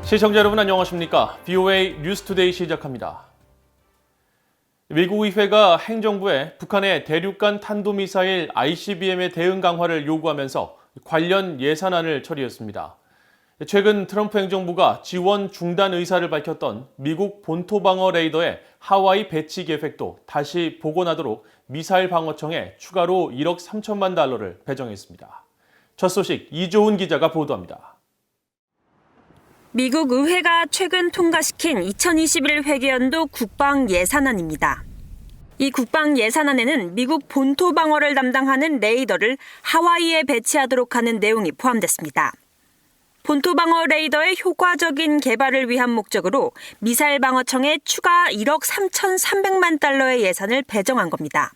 시청자 여러분 안녕하십니까? BOA 뉴스투데이 시작합니다. 미국 의회가 행정부에 북한의 대륙간 탄도미사일 ICBM의 대응 강화를 요구하면서 관련 예산안을 처리했습니다. 최근 트럼프 행정부가 지원 중단 의사를 밝혔던 미국 본토방어 레이더의 하와이 배치 계획도 다시 복원하도록 미사일 방어청에 추가로 1억 3천만 달러를 배정했습니다. 첫 소식 이조은 기자가 보도합니다. 미국 의회가 최근 통과시킨 2021 회계연도 국방 예산안입니다. 이 국방 예산안에는 미국 본토 방어를 담당하는 레이더를 하와이에 배치하도록 하는 내용이 포함됐습니다. 본토 방어 레이더의 효과적인 개발을 위한 목적으로 미사일 방어청에 추가 1억 3,300만 달러의 예산을 배정한 겁니다.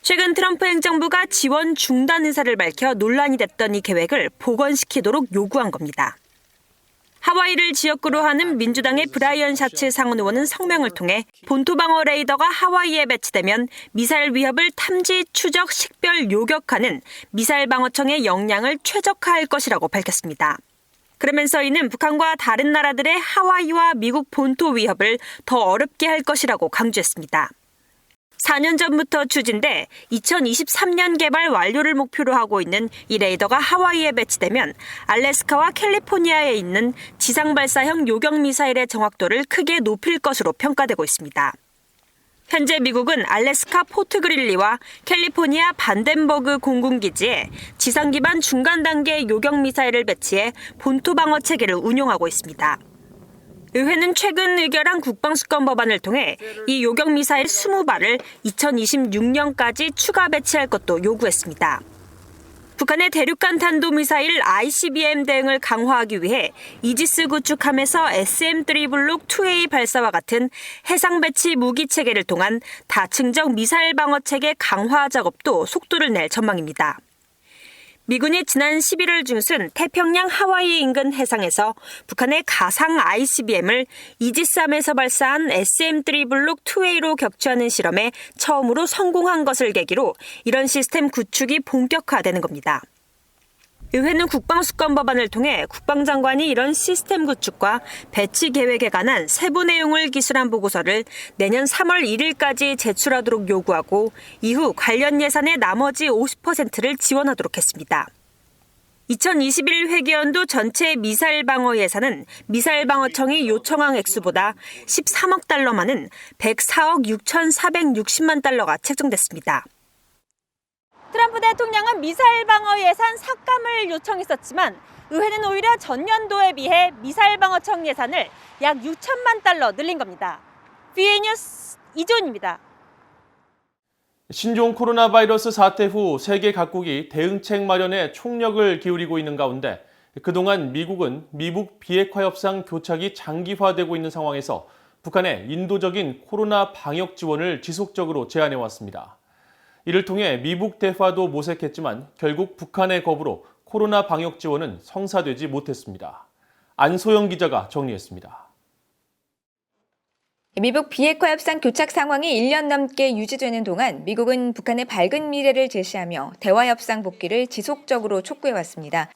최근 트럼프 행정부가 지원 중단 의사를 밝혀 논란이 됐던 이 계획을 복원시키도록 요구한 겁니다. 하와이를 지역구로 하는 민주당의 브라이언 샤츠 상원 의원은 성명을 통해 본토방어 레이더가 하와이에 배치되면 미사일 위협을 탐지, 추적, 식별, 요격하는 미사일 방어청의 역량을 최적화할 것이라고 밝혔습니다. 그러면서 이는 북한과 다른 나라들의 하와이와 미국 본토 위협을 더 어렵게 할 것이라고 강조했습니다. 4년 전부터 추진돼 2023년 개발 완료를 목표로 하고 있는 이 레이더가 하와이에 배치되면 알래스카와 캘리포니아에 있는 지상 발사형 요격 미사일의 정확도를 크게 높일 것으로 평가되고 있습니다. 현재 미국은 알래스카 포트 그릴리와 캘리포니아 반덴버그 공군기지에 지상 기반 중간 단계 요격 미사일을 배치해 본토 방어 체계를 운용하고 있습니다. 의회는 최근 의결한 국방수권 법안을 통해 이 요격 미사일 20발을 2026년까지 추가 배치할 것도 요구했습니다. 북한의 대륙간 탄도미사일 ICBM 대응을 강화하기 위해 이지스 구축함에서 SM-3 블록 2A 발사와 같은 해상 배치 무기 체계를 통한 다층적 미사일 방어 체계 강화 작업도 속도를 낼 전망입니다. 미군이 지난 11월 중순 태평양 하와이 인근 해상에서 북한의 가상 ICBM을 이지스함에서 발사한 SM-3 블록 2A로 격추하는 실험에 처음으로 성공한 것을 계기로 이런 시스템 구축이 본격화되는 겁니다. 의회는 국방수권 법안을 통해 국방장관이 이런 시스템 구축과 배치 계획에 관한 세부 내용을 기술한 보고서를 내년 3월 1일까지 제출하도록 요구하고 이후 관련 예산의 나머지 50%를 지원하도록 했습니다. 2021 회계연도 전체 미사일 방어 예산은 미사일 방어청이 요청한 액수보다 13억 달러 많은 104억 6,460만 달러가 책정됐습니다. 트럼프 대통령은 미사일 방어 예산 삭감을 요청했었지만 의회는 오히려 전년도에 비해 미사일 방어청 예산을 약 6천만 달러 늘린 겁니다. BOA 뉴스 이조은입니다. 신종 코로나 바이러스 사태 후 세계 각국이 대응책 마련에 총력을 기울이고 있는 가운데 그동안 미국은 미북 비핵화 협상 교착이 장기화되고 있는 상황에서 북한의 인도적인 코로나 방역 지원을 지속적으로 제안해왔습니다. 이를 통해 미북 대화도 모색했지만 결국 북한의 거부로 코로나 방역 지원은 성사되지 못했습니다. 안소영 기자가 정리했습니다. 미북 비핵화 협상 교착 상황이 1년 넘게 유지되는 동안 미국은 북한의 밝은 미래를 제시하며 대화 협상 복귀를 지속적으로 촉구해왔습니다.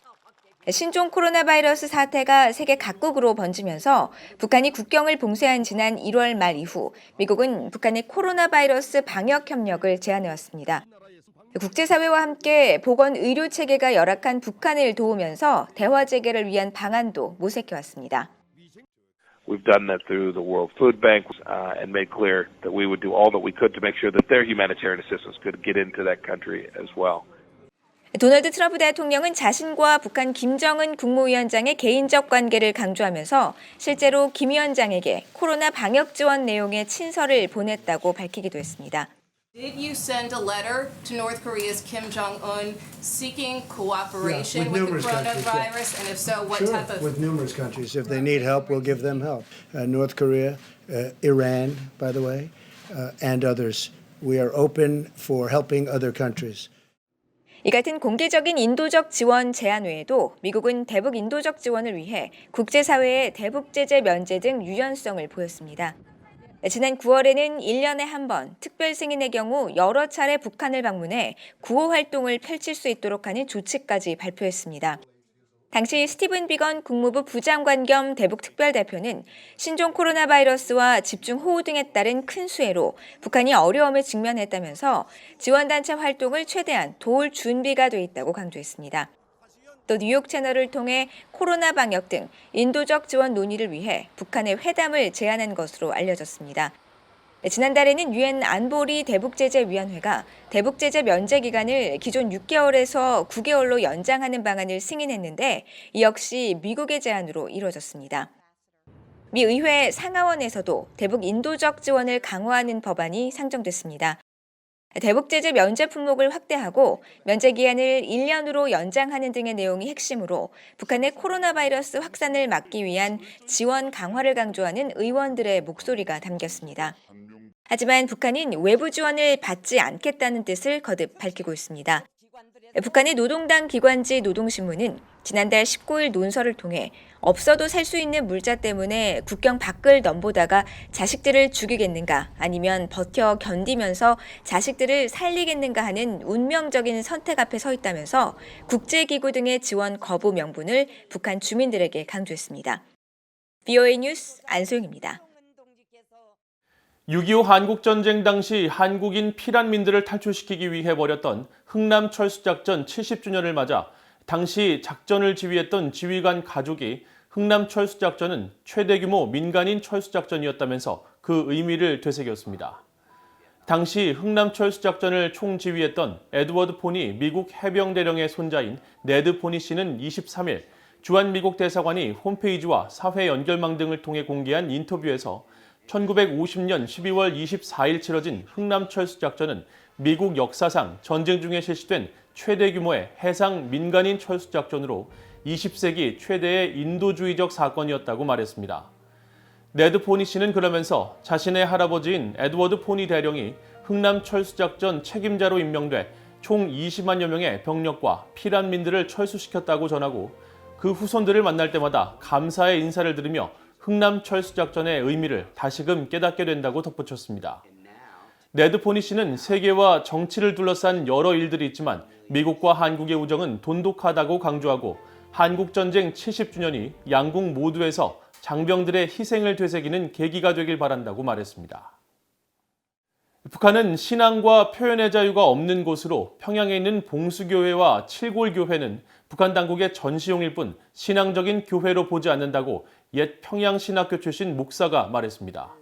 신종 코로나 바이러스 사태가 세계 각국으로 번지면서 북한이 국경을 봉쇄한 지난 1월 말 이후 미국은 북한의 코로나 바이러스 방역 협력을 제안해왔습니다. 국제사회와 함께 보건 의료 체계가 열악한 북한을 도우면서 대화 재개를 위한 방안도 모색해왔습니다. We've done that through the World Food Bank and made clear that we would do all that we could to make sure that their humanitarian assistance could get into that country as well. 도널드 트럼프 대통령은 자신과 북한 김정은 국무위원장의 개인적 관계를 강조하면서 실제로 김 위원장에게 코로나 방역 지원 내용의 친서를 보냈다고 밝히기도 했습니다. Did you send a letter to North Korea's Kim Jong-un seeking cooperation with the coronavirus? And if so, what type of... With numerous countries. If they need help, we'll give them help. North Korea, Iran, by the way, and others. We are open for helping other countries. 이 같은 공개적인 인도적 지원 제안 외에도 미국은 대북 인도적 지원을 위해 국제사회의 대북 제재 면제 등 유연성을 보였습니다. 지난 9월에는 1년에 한 번 특별 승인의 경우 여러 차례 북한을 방문해 구호 활동을 펼칠 수 있도록 하는 조치까지 발표했습니다. 당시 스티븐 비건 국무부 부장관 겸 대북 특별대표는 신종 코로나 바이러스와 집중 호우 등에 따른 큰 수해로 북한이 어려움에 직면했다면서 지원단체 활동을 최대한 도울 준비가 돼 있다고 강조했습니다. 또 뉴욕 채널을 통해 코로나 방역 등 인도적 지원 논의를 위해 북한에 회담을 제안한 것으로 알려졌습니다. 지난달에는 유엔 안보리 대북제재위원회가 대북제재 면제 기간을 기존 6개월에서 9개월로 연장하는 방안을 승인했는데 이 역시 미국의 제안으로 이루어졌습니다. 미 의회 상하원에서도 대북 인도적 지원을 강화하는 법안이 상정됐습니다. 대북제재 면제 품목을 확대하고 면제 기한을 1년으로 연장하는 등의 내용이 핵심으로 북한의 코로나 바이러스 확산을 막기 위한 지원 강화를 강조하는 의원들의 목소리가 담겼습니다. 하지만 북한은 외부 지원을 받지 않겠다는 뜻을 거듭 밝히고 있습니다. 북한의 노동당 기관지 노동신문은 지난달 19일 논설을 통해 없어도 살 수 있는 물자 때문에 국경 밖을 넘보다가 자식들을 죽이겠는가 아니면 버텨 견디면서 자식들을 살리겠는가 하는 운명적인 선택 앞에 서 있다면서 국제기구 등의 지원 거부 명분을 북한 주민들에게 강조했습니다. VOA 뉴스 안소영입니다. 6.25 한국전쟁 당시 한국인 피난민들을 탈출시키기 위해 벌였던 흥남 철수작전 70주년을 맞아 당시 작전을 지휘했던 지휘관 가족이 흥남 철수작전은 최대 규모 민간인 철수작전이었다면서 그 의미를 되새겼습니다. 당시 흥남 철수작전을 총지휘했던 에드워드 포니 미국 해병대령의 손자인 네드 포니 씨는 23일 주한 미국 대사관이 홈페이지와 사회 연결망 등을 통해 공개한 인터뷰에서 1950년 12월 24일 치러진 흥남 철수작전은 미국 역사상 전쟁 중에 실시된 최대 규모의 해상 민간인 철수작전으로 20세기 최대의 인도주의적 사건이었다고 말했습니다. 네드 포니 씨는 그러면서 자신의 할아버지인 에드워드 포니 대령이 흥남 철수작전 책임자로 임명돼 총 20만여 명의 병력과 피난민들을 철수시켰다고 전하고 그 후손들을 만날 때마다 감사의 인사를 드리며 흥남 철수작전의 의미를 다시금 깨닫게 된다고 덧붙였습니다. 네드 포니 씨는 세계와 정치를 둘러싼 여러 일들이 있지만 미국과 한국의 우정은 돈독하다고 강조하고 한국전쟁 70주년이 양국 모두에서 장병들의 희생을 되새기는 계기가 되길 바란다고 말했습니다. 북한은 신앙과 표현의 자유가 없는 곳으로 평양에 있는 봉수교회와 칠골교회는 북한 당국의 전시용일 뿐 신앙적인 교회로 보지 않는다고 옛 평양신학교 출신 목사가 말했습니다.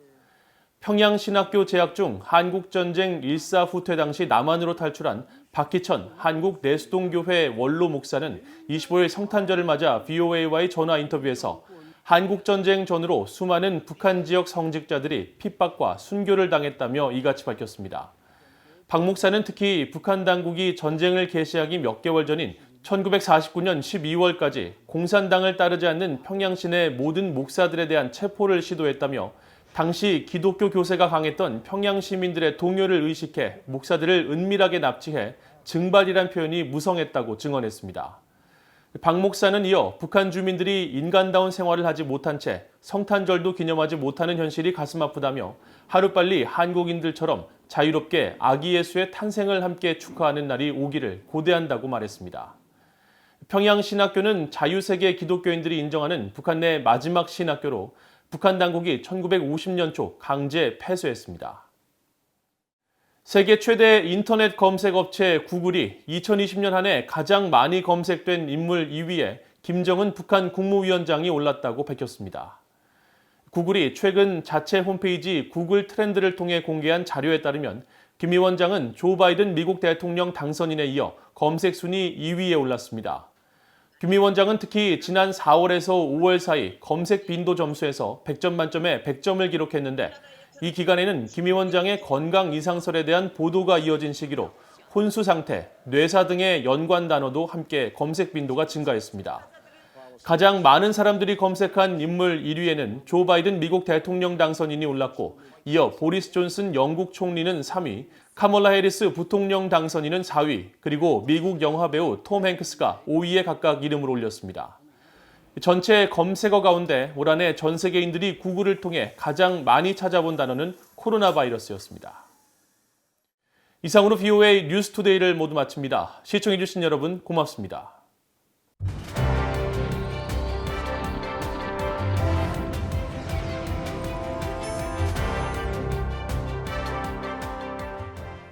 평양신학교 재학 중 한국전쟁 일사후퇴 당시 남한으로 탈출한 박희천 한국내수동교회 원로 목사는 25일 성탄절을 맞아 VOA와의 전화 인터뷰에서 한국전쟁 전후로 수많은 북한 지역 성직자들이 핍박과 순교를 당했다며 이같이 밝혔습니다. 박 목사는 특히 북한 당국이 전쟁을 개시하기 몇 개월 전인 1949년 12월까지 공산당을 따르지 않는 평양시내 모든 목사들에 대한 체포를 시도했다며 당시 기독교 교세가 강했던 평양 시민들의 동요를 의식해 목사들을 은밀하게 납치해 증발이란 표현이 무성했다고 증언했습니다. 박 목사는 이어 북한 주민들이 인간다운 생활을 하지 못한 채 성탄절도 기념하지 못하는 현실이 가슴 아프다며 하루빨리 한국인들처럼 자유롭게 아기 예수의 탄생을 함께 축하하는 날이 오기를 고대한다고 말했습니다. 평양신학교는 자유세계 기독교인들이 인정하는 북한 내 마지막 신학교로 북한 당국이 1950년 초 강제 폐쇄했습니다. 세계 최대 인터넷 검색 업체 구글이 2020년 한 해 가장 많이 검색된 인물 2위에 김정은 북한 국무위원장이 올랐다고 밝혔습니다. 구글이 최근 자체 홈페이지 구글 트렌드를 통해 공개한 자료에 따르면 김 위원장은 조 바이든 미국 대통령 당선인에 이어 검색 순위 2위에 올랐습니다. 김 위원장은 특히 지난 4월에서 5월 사이 검색 빈도 점수에서 100점 만점에 100점을 기록했는데 이 기간에는 김 위원장의 건강 이상설에 대한 보도가 이어진 시기로 혼수 상태, 뇌사 등의 연관 단어도 함께 검색 빈도가 증가했습니다. 가장 많은 사람들이 검색한 인물 1위에는 조 바이든 미국 대통령 당선인이 올랐고 이어 보리스 존슨 영국 총리는 3위, 카멀라 해리스 부통령 당선인은 4위, 그리고 미국 영화배우 톰 행크스가 5위에 각각 이름을 올렸습니다. 전체 검색어 가운데 올 한해 전 세계인들이 구글을 통해 가장 많이 찾아본 단어는 코로나 바이러스였습니다. 이상으로 VOA 뉴스투데이를 모두 마칩니다. 시청해주신 여러분 고맙습니다.